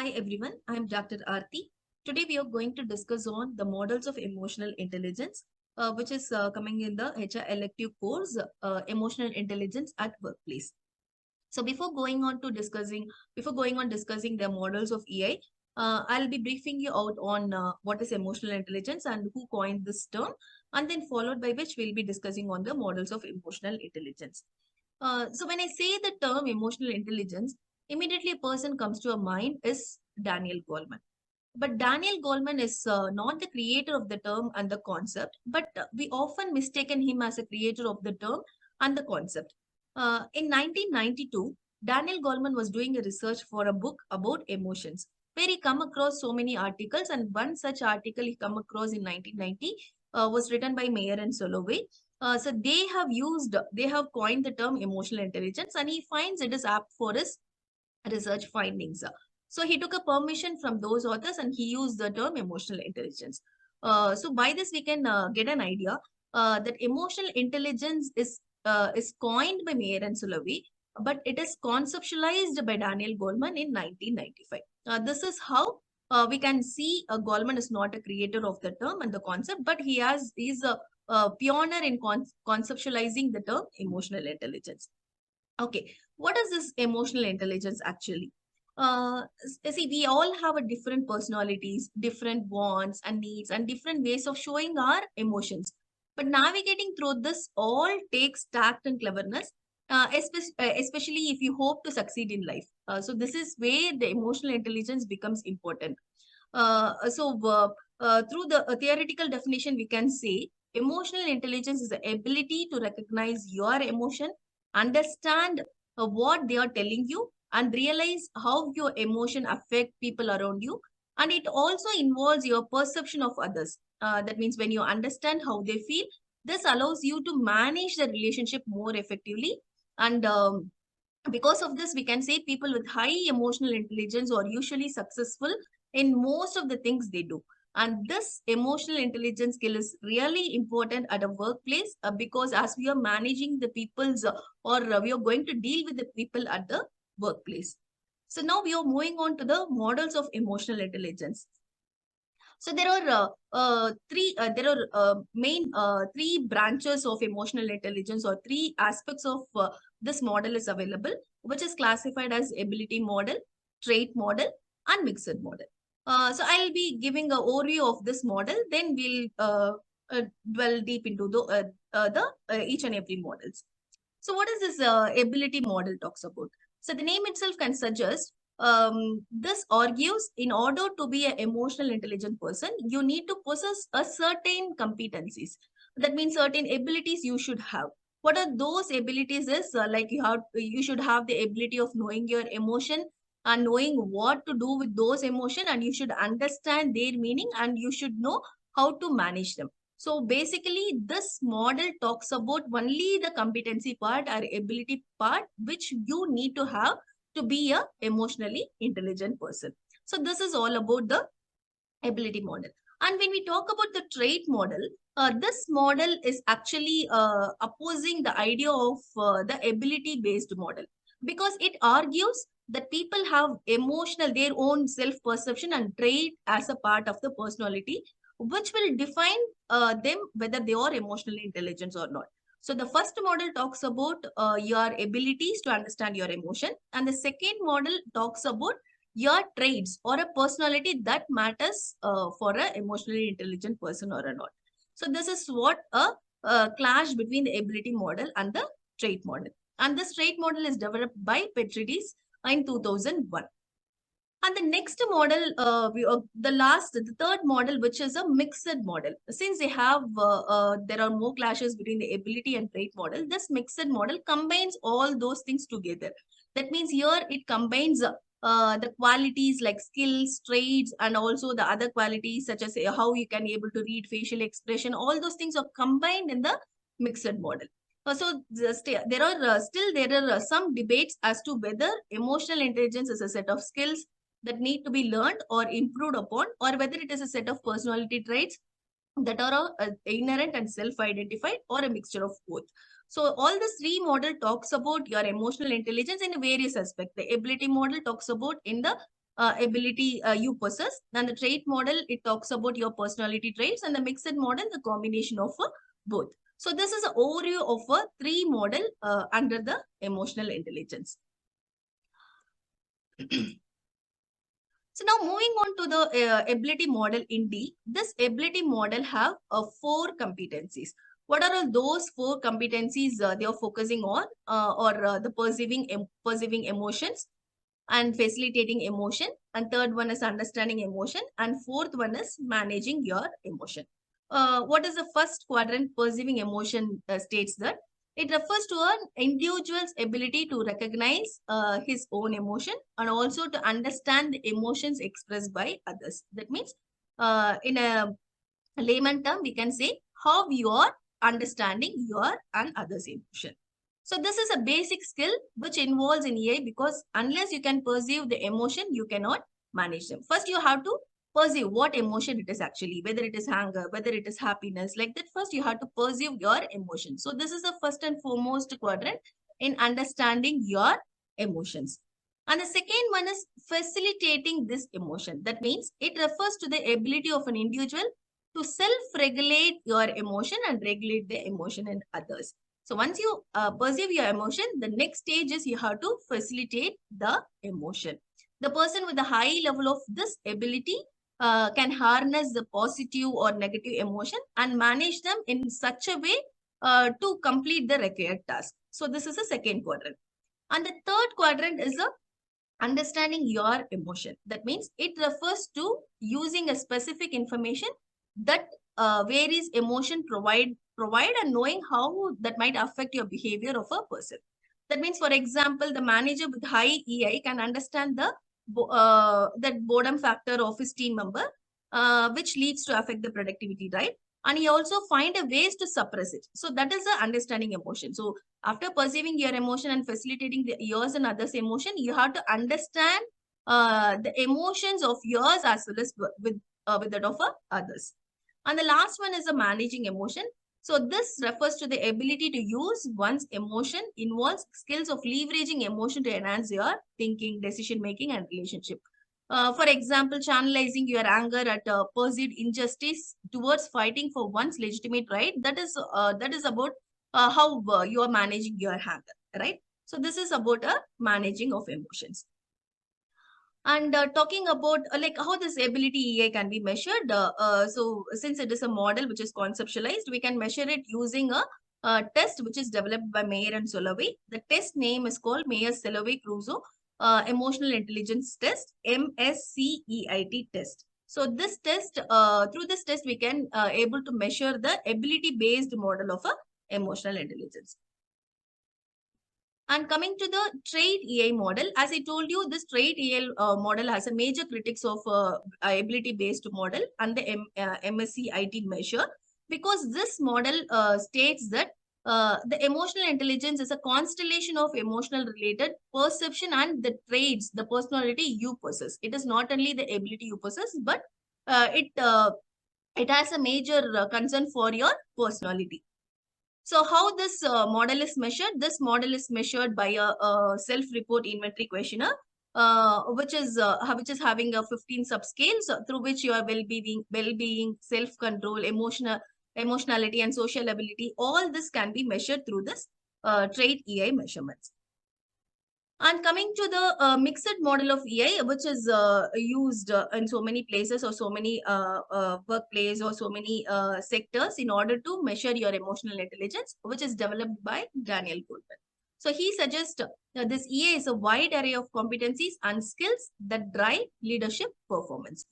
Hi everyone, I am Dr. Arthi. Today we are going to discuss on the models of emotional intelligence, which is coming in the HR elective course, Emotional Intelligence at Workplace. So before going on discussing the models of EI, I'll be briefing you out on what is emotional intelligence and who coined this term, and then followed by which we'll be discussing on the models of emotional intelligence. So when I say the term emotional intelligence, immediately a person comes to a mind is Daniel Goleman. But Daniel Goleman is not the creator of the term and the concept, but we often mistaken him as a creator of the term and the concept. In 1992, Daniel Goleman was doing a research for a book about emotions, where he come across so many articles, and one such article he come across in 1990 was written by Mayer and Soloway. So they have coined the term emotional intelligence, and he finds it is apt for his research findings. So he took a permission from those authors and he used the term emotional intelligence. So by this we can get an idea that emotional intelligence is coined by Mayer and Solovey, but it is conceptualized by Daniel Goleman in 1995. This is how we can see Goleman is not a creator of the term and the concept, but he's a pioneer in conceptualizing the term emotional intelligence. Okay, what is this emotional intelligence actually? See, we all have a different personalities, different wants and needs, and different ways of showing our emotions. But navigating through this all takes tact and cleverness, especially if you hope to succeed in life. So this is where the emotional intelligence becomes important. Through the theoretical definition, we can say emotional intelligence is the ability to recognize your emotion, understand what they are telling you, and realize how your emotion affect people around you. And it also involves your perception of others. That means when you understand how they feel, this allows you to manage the relationship more effectively. And because of this, we can say people with high emotional intelligence are usually successful in most of the things they do. And this emotional intelligence skill is really important at a workplace because as we are managing the people's or we are going to deal with the people at the workplace. So now we are moving on to the models of emotional intelligence. So there are main three branches of emotional intelligence, or three aspects of this model is available, which is classified as ability model, trait model, and mixed model. So I'll be giving an overview of this model. Then we'll dwell deep into the each and every models. So what is this ability model talks about? So the name itself can suggest this argues in order to be an emotional intelligent person, you need to possess a certain competencies. That means certain abilities you should have. What are those abilities is like you should have the ability of knowing your emotion and knowing what to do with those emotion, and you should understand their meaning, and you should know how to manage them. So basically, this model talks about only the competency part or ability part, which you need to have to be a emotionally intelligent person. So this is all about the ability model. And when we talk about the trait model, this model is actually opposing the idea of the ability based model, because it argues that people have their own self perception and trait as a part of the personality, which will define them whether they are emotionally intelligent or not. So the first model talks about your abilities to understand your emotion, and the second model talks about your traits or a personality that matters for an emotionally intelligent person or not. So this is what a clash between the ability model and the trait model. And this trait model is developed by Petrides in 2001. And the next model, the third model, which is a mixed model. Since there are more clashes between the ability and trait model, this mixed model combines all those things together. That means here it combines the qualities like skills, traits, and also the other qualities such as how you can able to read facial expression. All those things are combined in the mixed model. There are some debates as to whether emotional intelligence is a set of skills that need to be learned or improved upon, or whether it is a set of personality traits that are inherent and self-identified, or a mixture of both. So all the three model talks about your emotional intelligence in various aspects. The ability model talks about in the ability you possess. And the trait model, it talks about your personality traits, and the mixed model, the combination of both. So this is an overview of a three model under the emotional intelligence. So now moving on to the ability model in D, this ability model have four competencies. What are all those four competencies they are focusing on, or the perceiving emotions and facilitating emotion, and third one is understanding emotion, and fourth one is managing your emotion. What is the first quadrant? Perceiving emotion states that it refers to an individual's ability to recognize his own emotion and also to understand the emotions expressed by others. That means, in a layman term, we can say how you are understanding your and others' emotion. So this is a basic skill which involves in EI, because unless you can perceive the emotion, you cannot manage them. First, you have to perceive what emotion it is actually, whether it is anger, whether it is happiness, like that. First, you have to perceive your emotion. So this is the first and foremost quadrant in understanding your emotions. And the second one is facilitating this emotion. That means it refers to the ability of an individual to self-regulate your emotion and regulate the emotion in others. So once you perceive your emotion, the next stage is you have to facilitate the emotion. The person with a high level of this ability can harness the positive or negative emotion and manage them in such a way to complete the required task. So this is a second quadrant. And the third quadrant is a understanding your emotion. That means it refers to using a specific information that varies emotion provide and knowing how that might affect your behavior of a person. That means, for example, the manager with high EI can understand the that boredom factor of his team member, which leads to affect the productivity, right? And he also find a ways to suppress it. So that is the understanding emotion. So after perceiving your emotion and facilitating yours and others' emotion, you have to understand the emotions of yours as well as with that of others. And the last one is the managing emotion. So this refers to the ability to use one's emotion, involves skills of leveraging emotion to enhance your thinking, decision making, and relationship. For example, channelizing your anger at perceived injustice towards fighting for one's legitimate right. That is about how you are managing your anger, right? So this is about a managing of emotions. And talking about like how this ability EA can be measured. So since it is a model which is conceptualized, we can measure it using a test which is developed by Mayer and Solovey. The test name is called Mayer-Solovey-Crusoe Emotional Intelligence Test, MSCEIT test. So this test, through this test, we can able to measure the ability-based model of emotional intelligence. And coming to the trait EI model, as I told you, this trait EI model has a major critics of ability-based model and the MSc IT measure, because this model states that the emotional intelligence is a constellation of emotional related perception and the traits, the personality you possess. It is not only the ability you possess, but it has a major concern for your personality. So how this model is measured? This model is measured by a self-report inventory questionnaire, which is having a 15 subscales through which your well-being, self-control, emotionality, and social ability. All this can be measured through this trait EI measurements. And coming to the mixed model of EI, which is used in so many places or so many workplace or so many sectors in order to measure your emotional intelligence, which is developed by Daniel Goleman. So he suggests that this EA is a wide array of competencies and skills that drive leadership performance.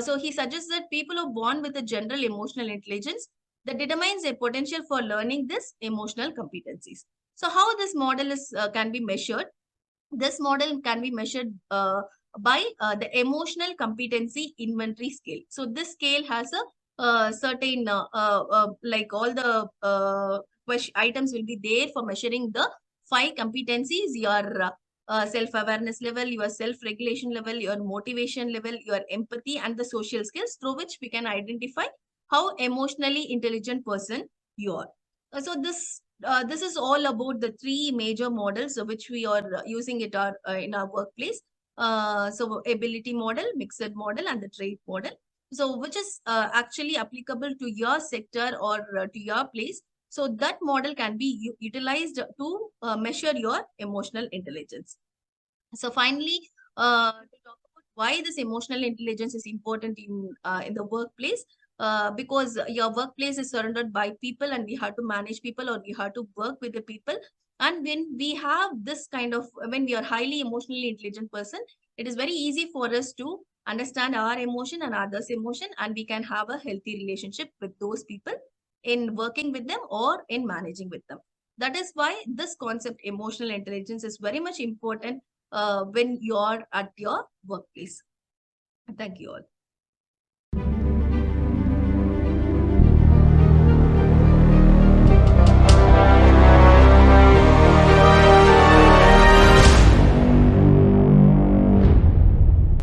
So he suggests that people are born with a general emotional intelligence that determines their potential for learning this emotional competencies. So how this model is can be measured? This model can be measured by the emotional competency inventory scale. So this scale has a certain, like all the items will be there for measuring the 5 competencies: your self-awareness level, your self-regulation level, your motivation level, your empathy, and the social skills, through which we can identify how emotionally intelligent person you are. So this is all about the 3 major models which we are using in our workplace. So ability model, mixed model, and the trait model. So which is actually applicable to your sector or to your place. So that model can be utilized to measure your emotional intelligence. So finally, to talk about why this emotional intelligence is important in the workplace, because your workplace is surrounded by people, and we have to manage people, or we have to work with the people. And when we have this kind of, when we are highly emotionally intelligent person, it is very easy for us to understand our emotion and others' emotion, and we can have a healthy relationship with those people in working with them or in managing with them. That is why this concept, emotional intelligence, is very much important when you're at your workplace. Thank you all.